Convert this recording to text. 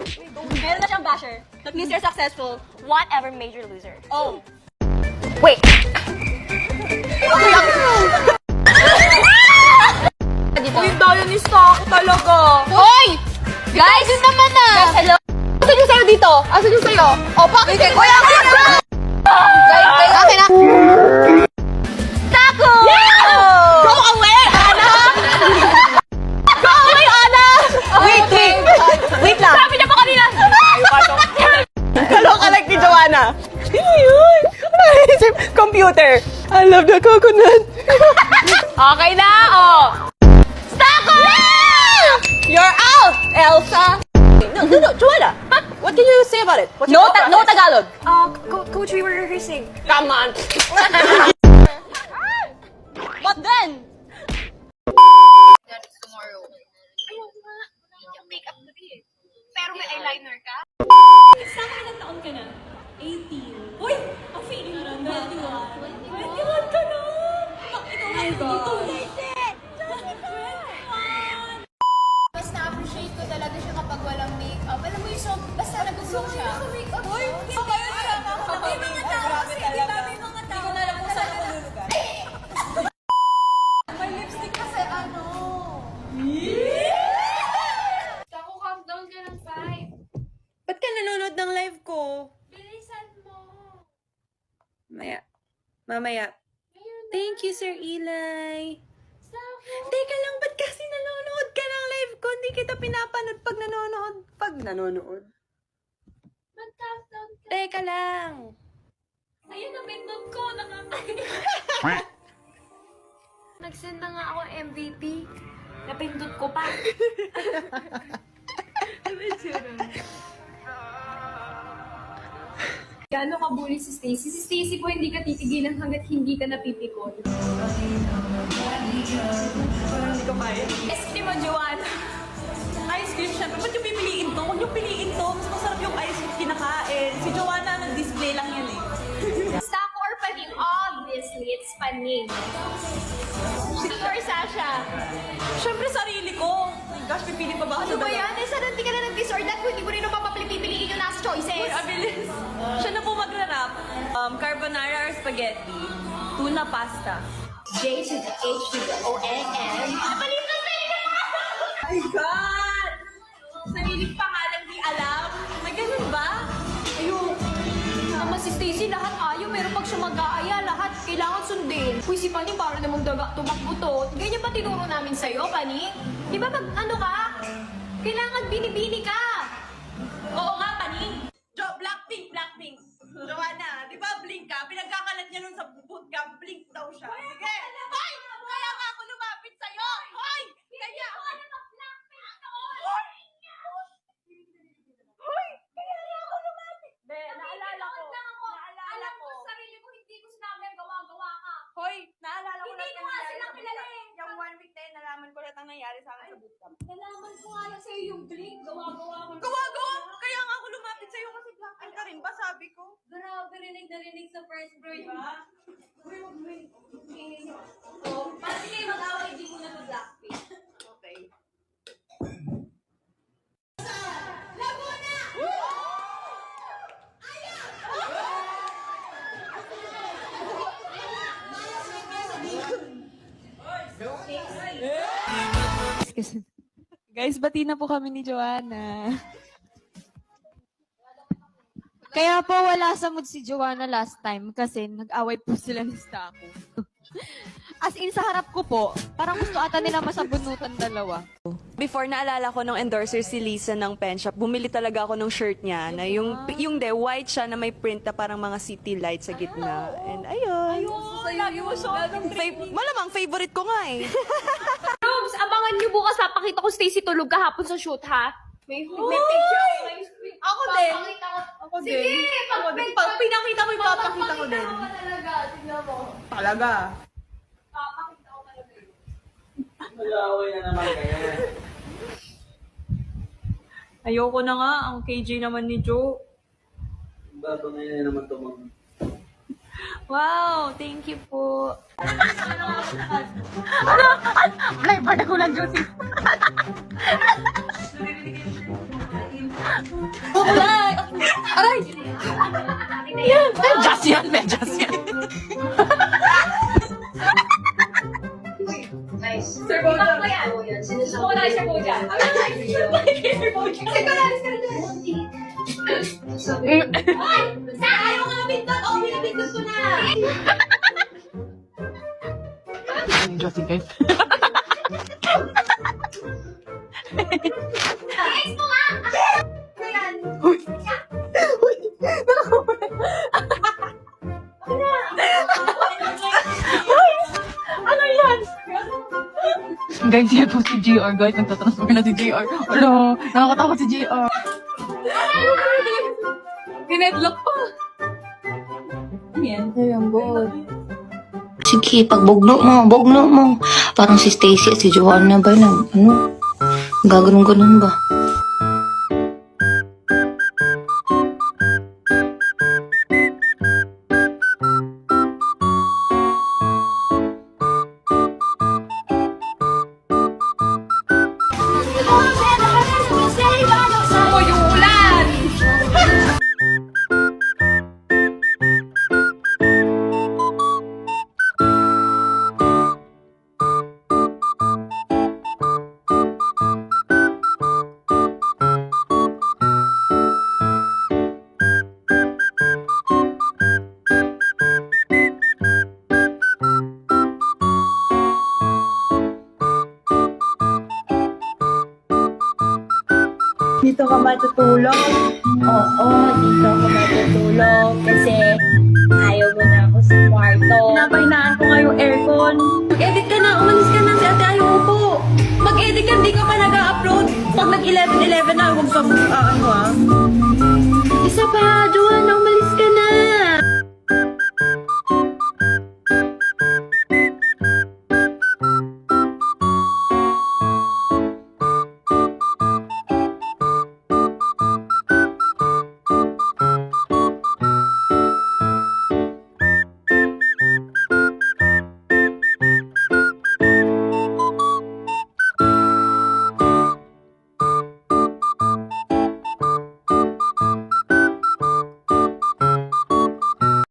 Meron na siyang basher. That means you're successful. Whatever made you loser. Oh. Wait! Uy, tayo ni Stock talaga. Hoy! Guys, yun naman na! Guys, hello. Asan yung sayo dito? Asan yung sayo? O, bakit? Kuya, guys, akin na! Taco! Go away, Anna! Go away, Anna! Wait lang. Sabi niya pa kanina. Kaloka like ni Joanna. Yun. Computer. I love the coconut. Okay na, oh. Taco! You're out, Elsa. No, Joanna. What can you say about it? What's No, your no Tagalog. Coach, we were rehearsing. Come on. But then, Tomorrow. Ayoko nga. Makeup na din. Pero may eyeliner ka? saan ka ilang taon ka na? 18. Uy! Ang feeling mo, 21. 21 ka na! Ikaw nga dito. Mas na-appreciate ko talaga siya kapag walang makeup. Alam mo yung basta nag-glow siya. Naka-makeup ko. Uy! May mga tao kasi, di ba? May mga tao. Hindi ko na alam kung saan ako lulugar. May lipstick kasi ano. Kako, calm down ka ng 5. Ba't ka nanonood ng live ko? Bilisan mo. Mamaya. Thank you, Sir Eli. Teka lang, ba't kasi nanonood ka ng live ko? Hindi kita pinapanood pag nanonood. Mag-countdown ka. Teka lang. Ayun, napindot ko. Nag-send na nga ako MVP. Napindot ko pa. Gano'n ka bully si Stacy? Si Stacy po hindi ka titigilan hanggat hindi ka napipikon. Hindi ko kaya. Ice cream mo, Joanna. Ice cream, syempre. Ba't yung pipiliin to? Huwag yung piliin to. Mas masarap yung ice cream kinakain. Si Joanna, nag-display lang yan eh. Taco or paning? Obviously, it's paning. Or Sasha? Syempre, sarili ko. My gosh, pipili pa ba ako Ano ba yan? Eh, sana hindi ka na nag-this or that kung hindi mo rin naman pipiliin yung last choices. Abilis. Siya na po magrarap. Carbonara or spaghetti. Tuna pasta. J to the H to the O-N-N. My God! Sariling pangalan di alam. May ganun ba? Ayun. Naman si Stacy, lahat ayaw. Pero pag siya mag-aaya, lahat kailangan sundin. Uy, si Pani, para namang daga tumakbo to. Ganyan ba tinuro namin sa'yo, Pani? Di ba mag, ano ka? Kailangan binibini ka. Oo nga, Pani. Blackpink. Joanna, di ba blink ka? Pinagkakalat niya nun sa bootcamp, blink daw siya. Sige! Hoy! Kaya nga ako lumapit sa'yo! Hoy! Kaya! Hoy! Kaya nga ako lumapit! Be, naalala ko. Alam ko sa sarili ko, hindi ko sinabi gawa-gawa ka. Hoy! Naalala ko Hindi ko nga sila kilala eh. Yung 1 week na yun, nalaman ko lahat ang nangyari sa akin sa bootcamp. Nalaman ko nga lang sa'yo yung blink, gawa-gawa ko. Gawa! Kaya nga ako lumapit sa'yo kasi blackpink ka rin ba, sabi ko? Grabe, rinig na rinig sa first grade. So, pati kayo mag-away, di mo na mag-blackpink. Okay. Guys, bati na po kami ni Joanna. Kaya po wala sa mood si Joanna last time kasi nag-away po sila ni Stako. As in, sa harap ko po, parang gusto ata nila masabunutan dalawa. Before, naalala ko nung endorser si Lisa ng pen shop, bumili talaga ako ng shirt niya na yung white siya na may print na parang mga city light sa gitna. And ayun. Lagi mo siya. Malamang favorite ko nga eh. Robs, abangan niyo bukas. Papakita ko Stacy tulog kahapon sa shoot, ha? May picture. Ako din. Papakita ko. Ako Sige, din. pag pinakita ko, ipapakita ko din. Papakita ko talaga. Tignan mo. Talaga. Papakita ko talaga. Mag-aaway na naman kayo. Ayoko na nga, ang KJ naman ni Joe. Bago na yun naman ito mga. Wow, thank you po. Just yan, be. Just yan. Sir Bojan. Ako yan. Ako na kay Sir Bojan. Sir Bojan. Ayaw nga bindot. O, binabindot ko na. Justin, guys. Guys, yan po si GR. Guys, nagtatransfer na si GR. Alo, nakakatakot si GR. Ginedlock pa. Sige, pagbugno mo. Parang si Stacy at si Joanna ba na, gaganon-ganon ba? Uyulan! Dito ka matutulog? Oo, dito ako matutulog kasi ayaw mo na ako sa kwarto. Pinapahinaan ko nga yung aircon. Mag-edit ka na, umalis ka na si ate ayaw po. Mag-edit ka, hindi ka pa nag-upload. Pag nag-11-11 na, huwag ka